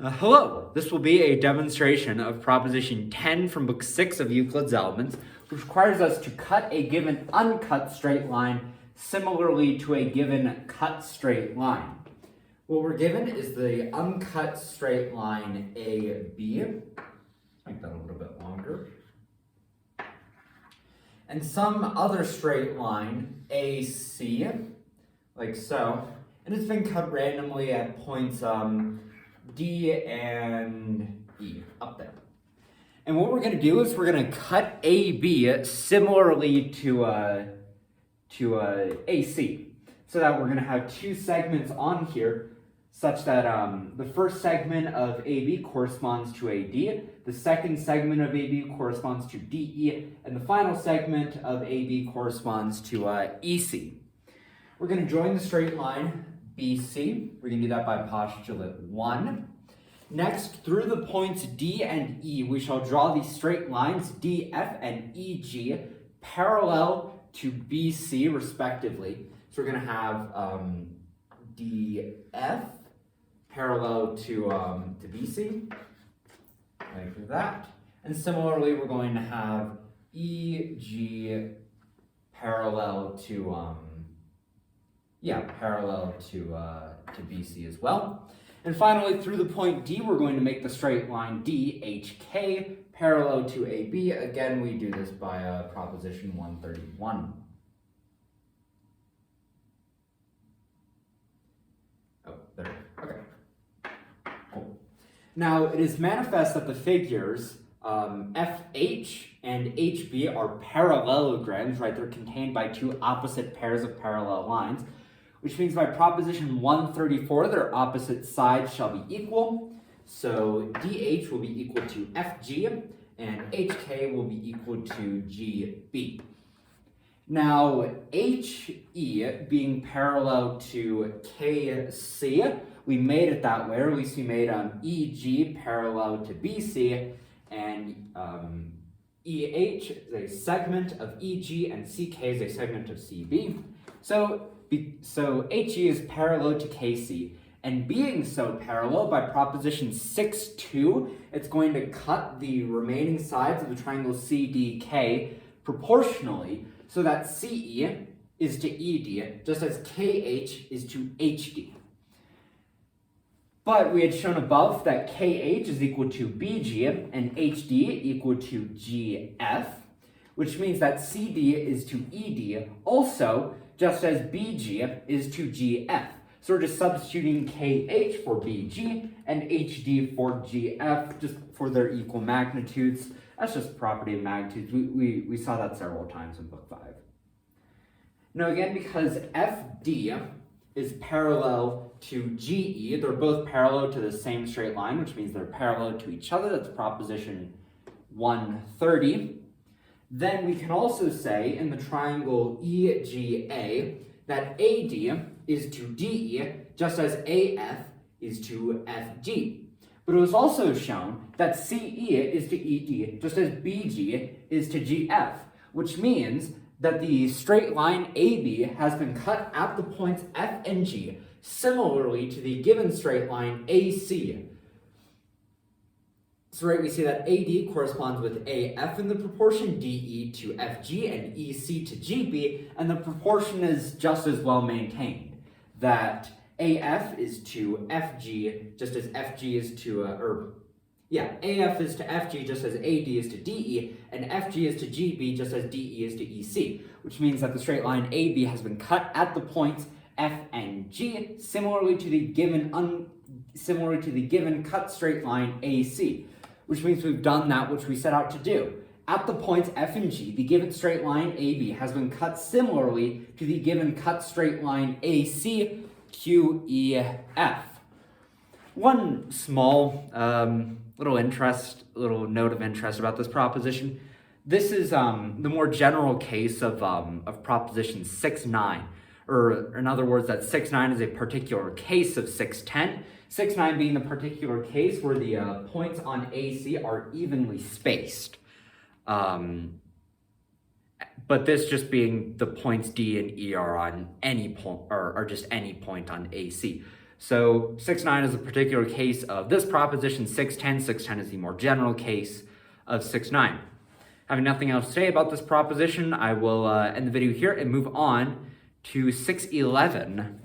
Hello, this will be a demonstration of proposition 10 from book 6 of Euclid's Elements, which requires us to cut a given uncut straight line similarly to a given cut straight line. What we're given is the uncut straight line AB, make that a little bit longer, and some other straight line AC, like so, and it's been cut randomly at points D and E, up there. And what we're going to do is we're going to cut AB similarly to AC, so that we're going to have two segments on here, such that the first segment of AB corresponds to AD, the second segment of AB corresponds to DE, and the final segment of AB corresponds to EC. We're going to join the straight line BC. We're going to do that by postulate 1. Next, through the points D and E, we shall draw these straight lines DF and EG parallel to BC, respectively. So we're going to have DF parallel to BC, like that. And similarly, we're going to have EG parallel to BC as well. And finally, through the point D, we're going to make the straight line DHK parallel to AB. Again, we do this by proposition 131. Oh, there. Okay. Cool. Now, it is manifest that the figures FH and HB are parallelograms, right? They're contained by two opposite pairs of parallel lines, which means by proposition 134, their opposite sides shall be equal. So DH will be equal to FG, and HK will be equal to GB. Now, HE being parallel to KC, we made it that way, or at least we made EG parallel to BC, and EH is a segment of EG, and CK is a segment of CB. So HE is parallel to KC, and being so parallel, by proposition 6.2, it's going to cut the remaining sides of the triangle CDK proportionally, so that CE is to ED, just as KH is to HD. But we had shown above that KH is equal to BG and HD equal to GF, which means that CD is to ED also, just as BG is to GF. So we're just substituting KH for BG and HD for GF, just for their equal magnitudes. That's just property of magnitudes. We saw that several times in book 5. Now again, because FD is parallel to GE, they're both parallel to the same straight line, which means they're parallel to each other. That's proposition 130. Then we can also say in the triangle EGA that AD is to DE, just as AF is to FG. But it was also shown that CE is to ED, just as BG is to GF, which means that the straight line AB has been cut at the points F and G, similarly to the given straight line AC. So right, we see that AD corresponds with AF in the proportion, DE to FG, and EC to GB, and the proportion is just as well maintained, that AF is to FG, just as FG is to, AF is to FG just as AD is to DE, and FG is to GB just as DE is to EC, which means that the straight line AB has been cut at the points F and G, similarly to the given cut straight line AC, which means we've done that which we set out to do. At the points F and G, the given straight line AB has been cut similarly to the given cut straight line AC, QEF. One small little note of interest about this proposition. This is the more general case of proposition 6.9, or in other words, that 6.9 is a particular case of 6.10. 6.9 being the particular case where the points on AC are evenly spaced. But this just being the points D and E are on any point, or just any point on AC. So 6.9 is a particular case of this proposition. 6.10, 6.10 is the more general case of 6.9. Having nothing else to say about this proposition, I will end the video here and move on to 6.11.